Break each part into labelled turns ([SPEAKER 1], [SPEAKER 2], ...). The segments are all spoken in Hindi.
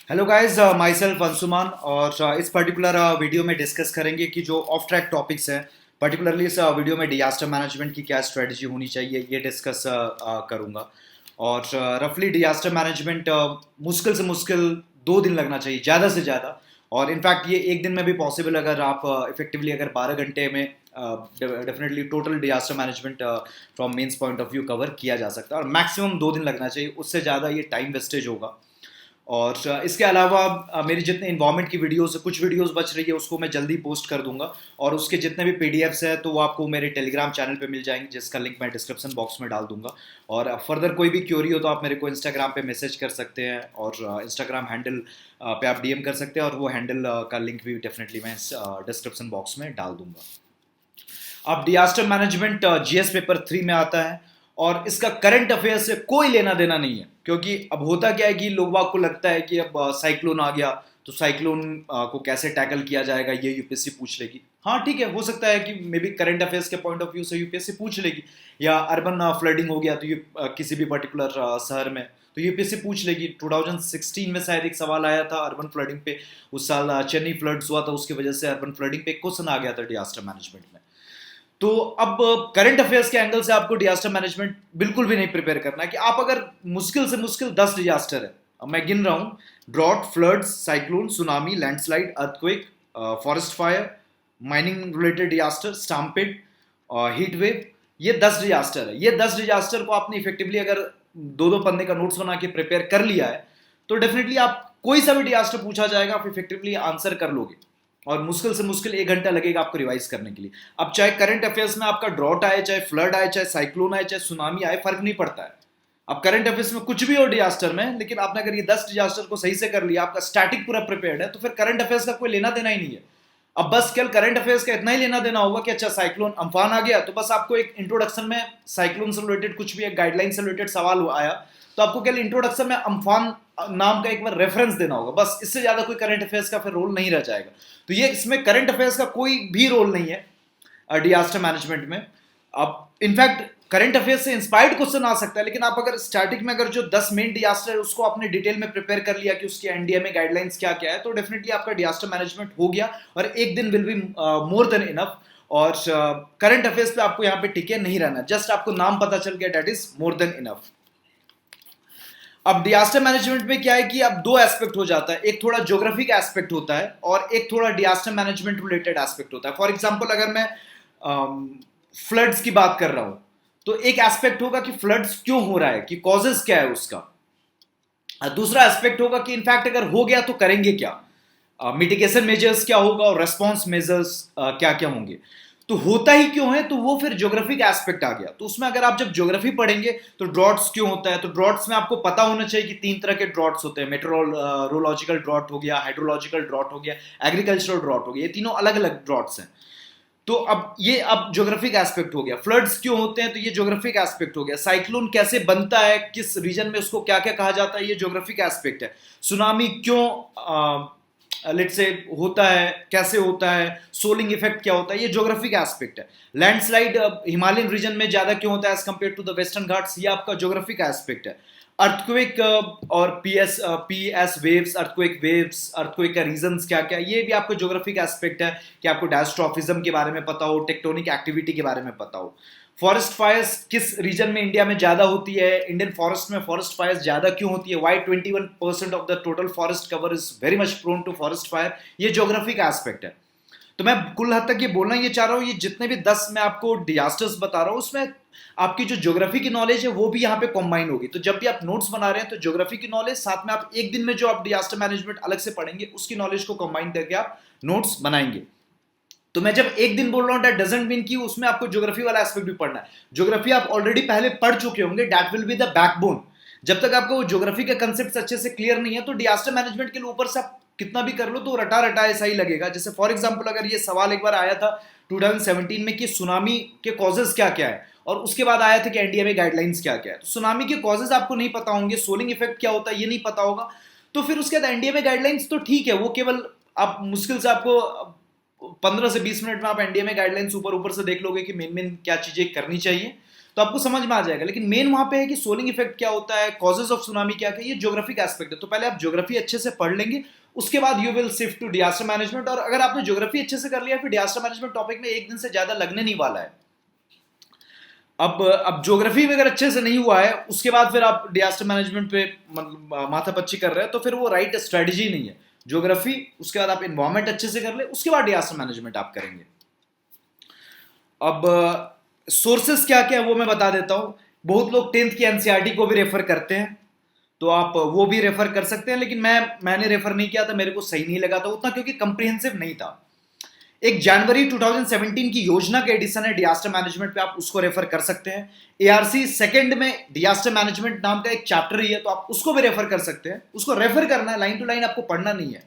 [SPEAKER 1] Hello guys, my self Anshuman. और इस पर्टिकुलर वीडियो में डिस्कस करेंगे कि जो ऑफ ट्रैक टॉपिक्स हैं, पर्टिकुलरली इस वीडियो में डिजास्टर मैनेजमेंट की क्या स्ट्रेटजी होनी चाहिए ये डिस्कस करूंगा। और रफली डिजास्टर मैनेजमेंट मुश्किल से मुश्किल 2 दिन लगना चाहिए ज़्यादा से ज़्यादा। और इनफैक्ट ये एक दिन में भी पॉसिबल अगर आप इफेक्टिवली अगर 12 घंटे में definitely total disaster management from mains point of view cover किया जा सकता है। और मैक्सिमम 2 दिन लगना चाहिए, उससे ज़्यादा ये टाइम वेस्टेज होगा। और इसके अलावा मेरी जितने इन्वायरमेंट की वीडियोस, कुछ वीडियोस बच रही है उसको मैं जल्दी पोस्ट कर दूंगा। और उसके जितने भी पीडीएफ्स हैं तो वो आपको मेरे टेलीग्राम चैनल पे मिल जाएंगे, जिसका लिंक मैं डिस्क्रिप्शन बॉक्स में डाल दूंगा। और फर्दर कोई भी क्यूरी हो तो आप मेरे को इंस्टाग्राम पे मैसेज कर सकते हैं, और इंस्टाग्राम हैंडल पे आप डीएम कर सकते हैं, और वो हैंडल का लिंक भी डेफिनेटली मैं डिस्क्रिप्शन बॉक्स में डाल दूंगा। अब डिजास्टर मैनेजमेंट जीएस पेपर 3 में आता है, और इसका करंट अफेयर से कोई लेना देना नहीं है। क्योंकि अब होता क्या है कि लोगों को लगता है कि अब साइक्लोन आ गया तो साइक्लोन को कैसे टैकल किया जाएगा ये यूपीएससी पूछ लेगी। हाँ ठीक है, हो सकता है कि मे बी करंट अफेयर्स के पॉइंट ऑफ व्यू से यूपीएससी पूछ लेगी, या अर्बन फ्लडिंग हो गया तो ये किसी भी पर्टिकुलर शहर में तो यूपीएससी पूछ लेगी। 2016 में शायद एक सवाल आया था अर्बन फ्लडिंग पे। उस साल चेन्नई फ्लड्स हुआ था, उसकी वजह से अर्बन फ्लडिंग पे एक क्वेश्चन आ गया था डिजास्टर मैनेजमेंट में। तो अब करंट अफेयर्स के एंगल से आपको डिजास्टर मैनेजमेंट बिल्कुल भी नहीं प्रिपेयर करना है। कि आप अगर मुश्किल से मुश्किल 10 डिजास्टर है, अब मैं गिन रहा हूं: drought, floods, cyclone, tsunami, landslide, earthquake, forest fire, mining related disaster, stampede, heat wave, ये 10 डिजास्टर है। ये 10 डिजास्टर को आपने इफेक्टिवली अगर 2-2 पन्ने का नोट्स बना के प्रिपेयर कर लिया है तो डेफिनेटली आप कोई सा भी डिजास्टर पूछा जाएगा आप इफेक्टिवली आंसर कर लोगे। और मुश्किल से मुश्किल 1 घंटा लगेगा आपको रिवाइज करने के लिए। अब चाहे करंट अफेयर्स में आपका ड्रॉट आए, चाहे फ्लड आए, चाहे साइक्लोन आए, चाहे सुनामी आए, फर्क नहीं पड़ता है। अब करंट अफेयर्स में कुछ भी हो डिजास्टर में, लेकिन आपने अगर ये 10 डिजास्टर को सही से कर लिया, आपका स्टैटिक पूरा प्रिपेयर्ड है, तो फिर करंट अफेयर्स का कोई लेना देना ही नहीं है। अब बस केवल करंट अफेयर्स का इतना ही लेना देना होगा कि अच्छा साइक्लोन अम्फान आ गया, तो बस आपको एक इंट्रोडक्शन में साइक्लोन से रिलेटेड कुछ भी एक गाइडलाइन से रिलेटेड सवाल आया तो आपको केवल इंट्रोडक्शन में अम्फान नाम का एक बार रेफरेंस देना होगा, बस। इससे ज्यादा कोई करंट अफेयर्स का फिर रोल नहीं रह जाएगा। तो ये इसमें करंट अफेयर्स का कोई भी रोल नहीं है डिजास्टर मैनेजमेंट में। अब इनफैक्ट करंट अफेयर्स से इंस्पायर्ड क्वेश्चन आ सकता है, लेकिन आप अगर स्टार्टिंग में अगर जो 10 मेन डिजास्टर है उसको आपने डिटेल में प्रिपेयर कर लिया कि उसकी एनडीएमए गाइडलाइंस क्या क्या है, तो डेफिनेटली आपका डिजास्टर मैनेजमेंट हो गया। और एक दिन will be more than enough. और करंट अफेयर्स पे आपको यहाँ पे टिके नहीं रहना, जस्ट आपको नाम पता चल गया, that is more than enough. अब डिजास्टर मैनेजमेंट में क्या है कि अब 2 एस्पेक्ट हो जाता है, एक थोड़ा ज्योग्राफिक एस्पेक्ट होता है और एक थोड़ा डिजास्टर मैनेजमेंट रिलेटेड एस्पेक्ट होता है। फॉर एग्जांपल अगर मैं फ्लड्स की बात कर रहा हूं तो एक एस्पेक्ट होगा कि फ्लड्स क्यों हो रहा है, कि कॉजेस क्या है उसका। दूसरा एस्पेक्ट होगा कि इनफैक्ट अगर हो गया तो करेंगे क्या, मिटिगेशन मेजर्स क्या होगा और रेस्पॉन्स मेजर्स क्या क्या होंगे। तो होता ही क्यों है, तो वो फिर ज्योग्राफिक एस्पेक्ट आ गया। तो उसमें अगर आप जब ज्योग्राफी पढ़ेंगे तो ड्रॉट्स क्यों होता है, तो ड्रॉट्स में आपको पता होना चाहिए कि 3 तरह के ड्रॉट्स होते हैं: मेट्रोलॉजिकल ड्रॉट हो गया, हाइड्रोलॉजिकल ड्रॉट हो गया, एग्रीकल्चरल ड्रॉट हो गया। ये तीनों अलग अलग ड्रॉट्स हैं। तो अब ज्योग्राफिक एस्पेक्ट हो गया। फ्लड्स क्यों होते हैं, तो ये ज्योग्राफिक एस्पेक्ट हो गया। साइक्लोन कैसे बनता है, किस रीजन में उसको क्या क्या कहा जाता है, ये ज्योग्राफिक एस्पेक्ट है। सुनामी क्यों लेट से होता है, कैसे होता है, सोलिंग इफेक्ट क्या होता है, ये ज्योग्राफिक एस्पेक्ट है। लैंडस्लाइड हिमालयन रीजन में ज्यादा क्यों होता है as compare to the Western Ghats, ये आपका ज्योग्राफिक एस्पेक्ट है। अर्थक्वेक और P S waves, earthquake waves, earthquake का रीजंस क्या क्या, ये भी आपको ज्योग्राफिक एस्पेक्ट है कि आपको डायस्ट्रॉफिज्म के बारे में पता हो, टेक्टोनिक एक्टिविटी के बारे में पता हो। फॉरेस्ट फायर्स किस रीजन में इंडिया में ज्यादा होती है, इंडियन फॉरेस्ट में फॉरेस्ट फायर्स ज्यादा क्यों होती है, why 21% of the total forest cover is very much prone to forest fire, ये ज्योग्राफिक एस्पेक्ट है। तो मैं कुल हद तक ये बोलना ये चाह रहा हूँ, ये जितने भी 10 मैं आपको डिजास्टर्स बता रहा हूँ उसमें आपकी जो ज्योग्राफी की नॉलेज है वो भी यहाँ पे कॉम्बाइन होगी। तो जब भी आप नोट्स बना रहे हैं तो ज्योग्राफी की नॉलेज साथ में आप एक दिन में जो आप डिजास्टर मैनेजमेंट अलग से पढ़ेंगे उसकी नॉलेज को कॉम्बाइन करके आप नोट्स बनाएंगे। तो मैं जब एक दिन बोल रहा हूं दैट डजंट मीन कि उसमें आपको ज्योग्राफी वाला एस्पेक्ट भी पढ़ना है। ज्योग्राफी आप ऑलरेडी पहले पढ़ चुके होंगे, that will be the backbone. जब तक आपको ज्योग्राफी के कंसेप्ट अच्छे से क्लियर नहीं है तो डिजास्टर मैनेजमेंट के लिए ऊपर से आप कितना भी कर लो तो रटा रटा ऐसा ही लगेगा। जैसे फॉर एग्जाम्पल अगर ये सवाल एक बार आया था 2017 में कि सुनामी के कॉजेज क्या क्या है, और उसके बाद आया था कि एनडीएमए गाइडलाइंस क्या क्या है। तो सुनामी के कॉजेज आपको नहीं पता होंगे, सोलिंग इफेक्ट क्या होता है ये नहीं पता होगा, तो फिर उसके बाद एनडीएमए गाइडलाइंस तो ठीक है, वो केवल आप मुश्किल से आपको 15 से 20 मिनट में आप एनडीएमए गाइडलाइंस ऊपर ऊपर से देख लोगे कि मेन मेन क्या चीजें करनी चाहिए। तो आपको समझ में आ जाएगा। लेकिन मेन वहां पे है कि सोलिंग इफेक्ट क्या होता है, कॉजेज ऑफ सुनामी क्या क्या, ये ज्योग्राफिक एस्पेक्ट है। तो पहले आप ज्योग्राफी अच्छे से पढ़ लेंगे, उसके बाद you will shift to disaster management. और अगर आपने ज्योग्राफी अच्छे से कर लिया, फिर डिजास्टर मैनेजमेंट टॉपिक में एक दिन से ज्यादा लगने नहीं वाला है। अब ज्योग्राफी अगर अच्छे से नहीं हुआ है, उसके बाद फिर आप डिजास्टर मैनेजमेंट पे माथापच्ची कर रहे हैं, तो फिर वो राइट स्ट्रेटजी नहीं है। ज्योग्राफी, उसके बाद आप इन्वायरमेंट अच्छे से कर ले, उसके बाद डिजास्टर मैनेजमेंट आप करेंगे। अब सोर्सेस क्या क्या है वो मैं बता देता हूं। बहुत लोग 10th की एनसीईआरटी को भी रेफर करते हैं, तो आप वो भी रेफर कर सकते हैं, लेकिन मैंने रेफर नहीं किया था, मेरे को सही नहीं लगा था उतना, क्योंकि कंप्रिहेंसिव नहीं था। एक जनवरी 2017 की योजना का एडिशन है डिजास्टर मैनेजमेंट पे, आप उसको रेफर कर सकते हैं। एआरसी सेकंड में डिजास्टर मैनेजमेंट नाम का एक चैप्टर ही है, तो आप उसको भी रेफर कर सकते हैं। उसको रेफर करना है, लाइन टू लाइन आपको पढ़ना नहीं है।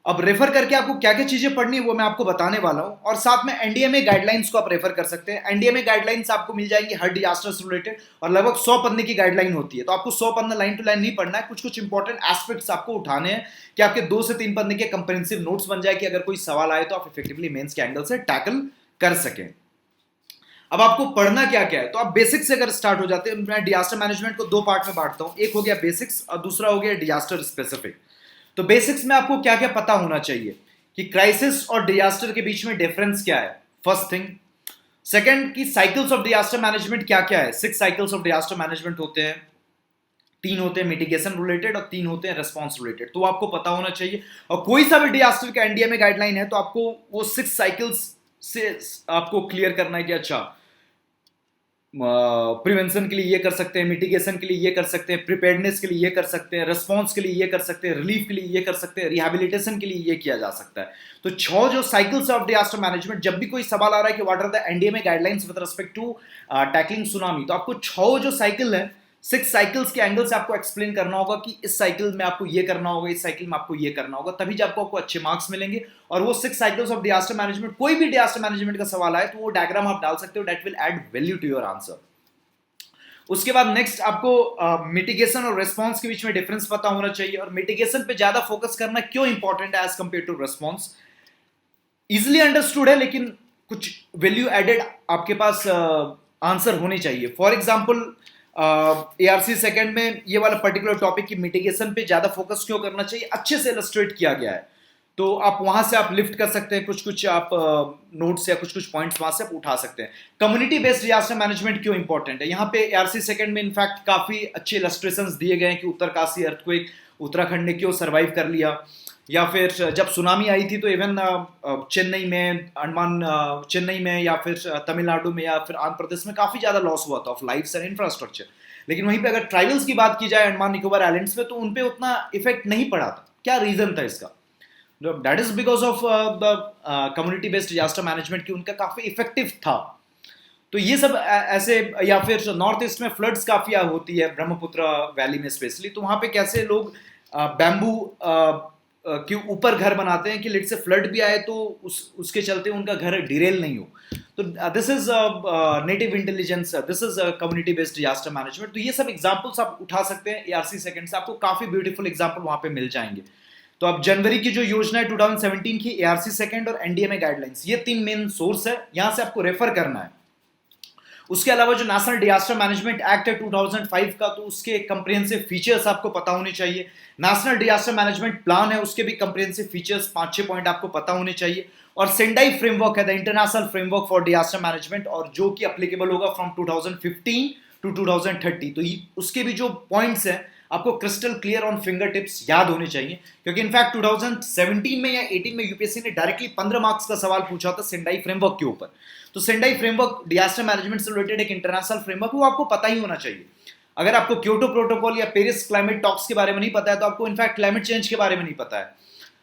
[SPEAKER 1] अब रेफर करके आपको क्या क्या चीजें पढ़नी है वो मैं आपको बताने वाला हूं। और साथ में एनडीएमए गाइडलाइंस को आप रेफर कर सकते हैं। एनडीएमए गाइडलाइंस आपको मिल जाएंगी हर डिजास्टर से रिलेटेड, और लगभग 100 पन्ने की गाइडलाइन होती है। तो आपको 100 पन्ना लाइन टू लाइन नहीं पढ़ना है, कुछ कुछ इंपॉर्टेंट एस्पेक्ट्स आपको उठाने हैं कि आपके 2 से 3 पन्ने के कंप्रिहेंसिव नोट्स बन जाए, कि अगर कोई सवाल आए तो आप इफेक्टिवली मेंस के एंगल से टैकल कर सकें। अब आपको पढ़ना क्या क्या है, तो आप बेसिक्स से अगर स्टार्ट हो जाते हैं। मैं डिजास्टर मैनेजमेंट को 2 पार्ट में बांटता हूं, एक हो गया बेसिक्स और दूसरा हो गया डिजास्टर स्पेसिफिक। तो बेसिक्स में आपको क्या क्या पता होना चाहिए कि क्राइसिस और डिजास्टर के बीच में डिफरेंस क्या है, फर्स्ट थिंग। सेकंड, की साइकिल्स ऑफ डिजास्टर मैनेजमेंट क्या क्या है। 6 साइकिल्स ऑफ डिजास्टर मैनेजमेंट होते हैं, 3 होते हैं मिटिगेशन रिलेटेड और 3 होते हैं रेस्पॉन्स रिलेटेड, तो आपको पता होना चाहिए। और कोई सा भी डिजास्टर का एनडीएमए गाइडलाइन है, तो आपको वो 6 साइकिल्स से आपको क्लियर करना है कि अच्छा प्रिवेंशन के लिए ये कर सकते हैं, मिटिगेशन के लिए ये कर सकते हैं, प्रिपेयर्डनेस के लिए ये कर सकते हैं, रेस्पॉन्स के लिए ये कर सकते हैं, रिलीफ के लिए ये कर सकते हैं, रिहैबिलिटेशन के लिए ये किया जा सकता है। तो 6 जो साइकिल्स ऑफ डिजास्टर मैनेजमेंट, जब भी कोई सवाल आ रहा है कि what are the NDMA guidelines with respect to tackling tsunami, तो आपको 6 जो साइकिल है, 6 साइकिल्स के एंगल से आपको एक्सप्लेन करना होगा कि इस साइकिल में आपको ये करना होगा, इस साइकिल में आपको ये करना होगा, तभी जब आपको अच्छे मार्क्स मिलेंगे। और वो 6 साइकिल्स ऑफ डिजास्टर मैनेजमेंट, कोई भी डिजास्टर मैनेजमेंट का सवाल आए तो वो डायग्राम आप डाल सकते हो, that will add value to your answer. उसके बाद नेक्स्ट आपको मिटिगेशन और रेस्पॉन्स के बीच में डिफरेंस पता होना चाहिए, और मिटिगेशन पे ज्यादा फोकस करना क्यों इंपॉर्टेंट है as compare to response. Easily understood है, लेकिन कुछ वैल्यू एडेड आपके पास आंसर होने चाहिए। फॉर एग्जाम्पल एआरसी सेकंड में ये वाला पर्टिकुलर टॉपिक की मिटिगेशन पे ज्यादा फोकस क्यों करना चाहिए, अच्छे से इलस्ट्रेट किया गया है, तो आप वहां से आप लिफ्ट कर सकते हैं, कुछ कुछ आप नोट्स या कुछ कुछ पॉइंट्स वहां से आप उठा सकते हैं। कम्युनिटी बेस्ड डिजास्टर मैनेजमेंट क्यों इंपॉर्टेंट है, यहाँ पे एआरसी सेकंड में इनफैक्ट काफी अच्छे इलस्ट्रेशंस दिए गए हैं कि उत्तरकाशी अर्थक्वेक उत्तराखंड ने क्यों सर्वाइव कर लिया, या फिर जब सुनामी आई थी तो इवन चेन्नई में, चेन्नई में या फिर तमिलनाडु में या फिर आंध्र प्रदेश में काफी ज्यादा लॉस हुआ था ऑफ लाइफ्स एंड इंफ्रास्ट्रक्चर। लेकिन वहीं पे अगर ट्राइबल्स की बात की जाए अंडमान निकोबार आइलैंड्स पे, तो उनपे उतना इफेक्ट नहीं पड़ा था। क्या रीजन था इसका? That is because of the community based disaster management, की उनका काफी इफेक्टिव था। तो ये सब ऐसे, या फिर नॉर्थ ईस्ट में फ्लड्स काफी होती है, ब्रह्मपुत्र वैली में स्पेशली, तो वहां पे कैसे लोग बैम्बू के ऊपर घर बनाते हैं कि लेट से फ्लड भी आए तो उसके चलते उनका घर डिरेल नहीं हो। तो this is native intelligence, this is community based disaster management. तो ये सब एग्जांपल्स आप उठा सकते हैं एआरसी सेकंड से, आपको काफी ब्यूटीफुल एग्जांपल वहां पे मिल जाएंगे। तो अब जनवरी की जो योजना है 2017 की, एआरसी सेकंड और एनडीएमए गाइडलाइंस, ये 3 मेन सोर्स है, यहां से आपको रेफर करना है। उसके अलावा जो नेशनल डिजास्टर मैनेजमेंट एक्ट है 2005 का, तो उसके कंप्रिहेंसिव फीचर्स आपको पता होने चाहिए। नेशनल डिजास्टर मैनेजमेंट प्लान है, उसके भी कंप्रिहेंसिव फीचर्स 5-6 पॉइंट आपको पता होने चाहिए। और सेंडाई फ्रेमवर्क है, the international framework for disaster management, और जो कि एप्लीकेबल होगा फ्रॉम 2015 टू 2030। तो उसके भी जो पॉइंट्स हैं आपको crystal clear on finger tips याद होने चाहिए, क्योंकि इनफैक्ट 2017 में या 18 में यूपीएससी ने डायरेक्टली 15 मार्क्स का सवाल पूछा था सेंडाई फ्रेमवर्क के ऊपर। तो सेंडाई फ्रेमवर्क डिजास्टर मैनेजमेंट से रिलेटेड एक इंटरनेशनल फ्रेमवर्क, वो आपको पता ही होना चाहिए। अगर आपको क्योटो प्रोटोकॉल या पेरिस क्लाइमेट टॉक्स के बारे में नहीं पता है, तो आपको इनफैक्ट क्लाइमेट चेंज के बारे में नहीं पता है।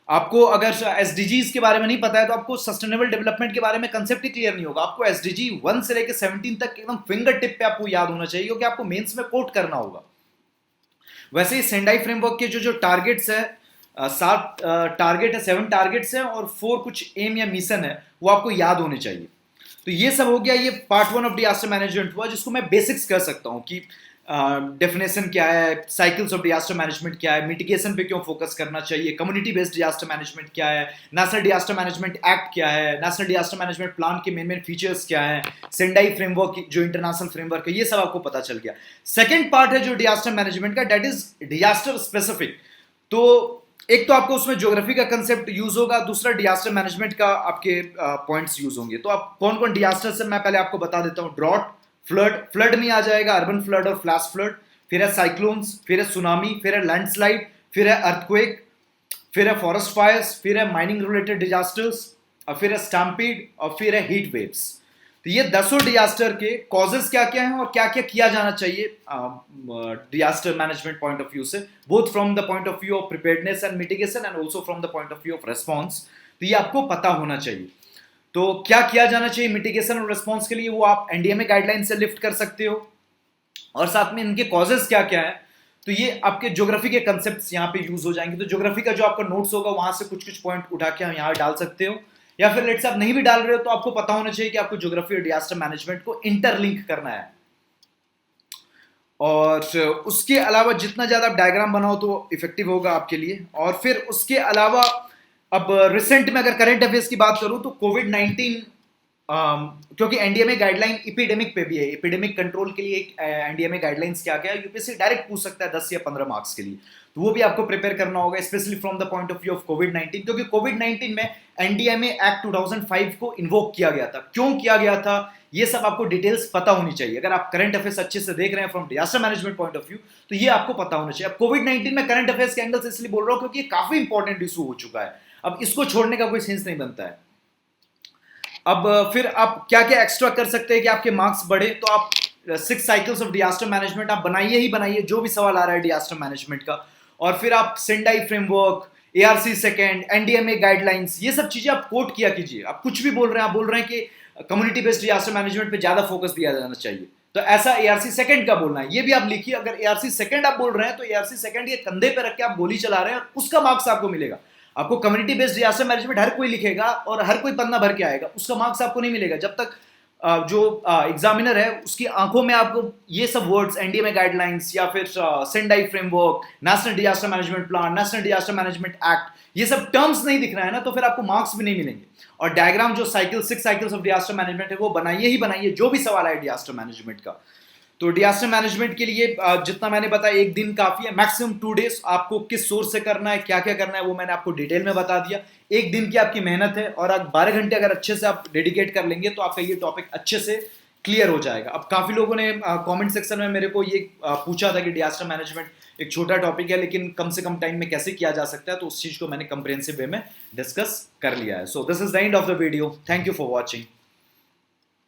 [SPEAKER 1] आपको अगर एसडीजीज के बारे में नहीं पता है, तो आपको सस्टेनेबल डेवलपमेंट के बारे में कंसेप्ट ही क्लियर नहीं होगा। आपको एसडीजी 1 से लेकर 17 तक एकदम फिंगर टिप पे आपको याद होना चाहिए, क्योंकि आपको मेंस में कोट करना होगा। वैसे ही सेंडाई फ्रेमवर्क के जो टारगेट्स है, 7 टारगेट है, 7 टारगेट्स है और 4 कुछ एम या मिशन है, वो आपको याद होने चाहिए। तो ये सब हो गया, ये पार्ट 1 ऑफ डिजास्टर मैनेजमेंट हुआ, जिसको मैं बेसिक्स कह सकता हूँ कि डेफिनेशन क्या है, साइकिल्स ऑफ डिजास्टर मैनेजमेंट क्या है, मिटिगेशन पे क्यों फोकस करना चाहिए, कम्युनिटी बेस्ड डिजास्टर मैनेजमेंट क्या है, नेशनल डिजास्टर मैनेजमेंट एक्ट क्या है, नेशनल डिजास्टर मैनेजमेंट प्लान के मेन फीचर्स क्या है, सेंडाई फ्रेमवर्क जो इंटरनेशनल फ्रेमवर्क है, ये सब आपको पता चल गया। सेकेंड पार्ट है जो डिजास्टर मैनेजमेंट का, डेट इज डिजास्टर स्पेसिफिक। तो एक तो आपको उसमें ज्योग्राफी का कंसेप्ट यूज होगा, दूसरा डिजास्टर मैनेजमेंट का आपके पॉइंट्स यूज होंगे। तो आप कौन कौन डिजास्टर से मैं पहले आपको बता देता हूँ। ड्रॉट, फ्लड में आ जाएगा अर्बन फ्लड और फ्लैश फ्लड, फिर है साइक्लोन्स, फिर है सुनामी, फिर है लैंडस्लाइड, फिर है अर्थक्वेक, फिर है फॉरेस्ट फायर्स, फिर है माइनिंग रिलेटेड डिजास्टर्स, और फिर है स्टैम्पीड, और फिर है हीट वेव्स। तो ये 10 डिजास्टर के कॉजेस क्या क्या हैं और क्या क्या किया जाना चाहिए disaster management point of view से, both from the point of view of preparedness and mitigation and also from the point of view of response. तो ये आपको पता होना चाहिए। तो क्या किया जाना चाहिए मिटिगेशन और रिस्पॉन्स के लिए, वो आप एनडीएमए गाइडलाइन से लिफ्ट कर सकते हो, और साथ में इनके कॉजेस क्या क्या है। तो ये आपके ज्योग्राफी के कंसेप्ट्स यहाँ पे यूज हो जाएंगे। तो ज्योग्राफी का जो आपका नोट्स होगा वहां से कुछ कुछ पॉइंट उठा के हम यहाँ डाल सकते हो, या फिर लेट्स आप नहीं भी डाल रहे हो तो आपको पता होना चाहिए कि आपको ज्योग्राफी और डिजास्टर मैनेजमेंट को इंटरलिंक करना है। और उसके अलावा जितना ज्यादा आप डायग्राम बनाओ तो इफेक्टिव होगा आपके लिए। और फिर उसके अलावा अब रिसेंट में अगर करंट अफेयर्स की बात करूं तो कोविड-19, क्योंकि एनडीएमए गाइडलाइन एपिडेमिक पे भी है, एपिडेमिक कंट्रोल के लिए एक एनडीएमए गाइडलाइंस क्या क्या है, यूपीएससी डायरेक्ट पूछ सकता है 10 या 15 मार्क्स के लिए। तो वो भी आपको प्रिपेयर करना होगा, specially from the point of view of कोविड-19, क्योंकि कोविड-19 में एनडीएमए एक्ट 2005 को इन्वोक किया गया था। क्यों किया गया था ये सब आपको डिटेल्स पता होनी चाहिए। अगर आप करंट अफेयर्स अच्छे से देख रहे हैं from disaster management point of view तो ये आपको पता होना चाहिए। अब कोविड-19 में करंट अफेयर्स के एंगल से इसलिए बोल रहा हूं क्योंकि ये काफी इंपॉर्टेंट इशू हो चुका है। अब इसको छोड़ने का कोई सेंस नहीं बनता है। अब फिर आप क्या क्या एक्स्ट्रा कर सकते हैं कि आपके मार्क्स बढ़े, तो आप 6 साइकिल्स ऑफ डिजास्टर मैनेजमेंट आप बनाइए ही बनाइए, जो भी सवाल आ रहा है डिजास्टर मैनेजमेंट का। और फिर आप Sendai framework, ARC second, NDMA guidelines, ये सब चीजें आप कोट किया कीजिए। आप कुछ भी बोल रहे हैं, आप बोल रहे हैं कि कम्युनिटी बेस्ड डिजास्टर मैनेजमेंट पे ज्यादा फोकस दिया जाना चाहिए, तो ऐसा एआरसी सेकंड का बोलना है, ये भी आप लिखिए। अगर एआरसी सेकंड आप बोल रहे हैं तो एआरसी सेकंड ये कंधे पे रख के आप गोली चला रहे हैं और उसका मार्क्स आपको मिलेगा। आपको कम्युनिटी बेस्ड डिजास्टर मैनेजमेंट हर कोई लिखेगा और हर कोई पन्ना भर के आएगा, उसका मार्क्स आपको नहीं मिलेगा जब तक जो एग्जामिनर है उसकी आंखों में आपको ये सब वर्ड्स, एनडीएमए गाइडलाइंस या फिर Sendai framework, national disaster management plan, national disaster management act, ये सब टर्म्स नहीं दिख रहा है ना, तो फिर आपको मार्क्स भी नहीं मिलेंगे। और डायग्राम जो 6 साइकिल्स ऑफ डिजास्टर मैनेजमेंट है वो बनाइए ही बनाइए, जो भी सवाल आए डिजास्टर मैनेजमेंट का। तो डिजास्टर मैनेजमेंट के लिए जितना मैंने बताया, एक दिन काफी है, मैक्सिमम 2 डेज। आपको किस सोर्स से करना है, क्या क्या करना है, वो मैंने आपको डिटेल में बता दिया। एक दिन की आपकी मेहनत है और आप 12 घंटे अगर अच्छे से आप डेडिकेट कर लेंगे तो आपका ये टॉपिक अच्छे से क्लियर हो जाएगा। अब काफी लोगों ने कमेंट सेक्शन में मेरे को ये पूछा था कि डिजास्टर मैनेजमेंट एक छोटा टॉपिक है लेकिन कम से कम टाइम में कैसे किया जा सकता है, तो उस चीज को मैंने कंप्रिहेंसिव वे में डिस्कस कर लिया है। So this is the end of the video. Thank you for watching.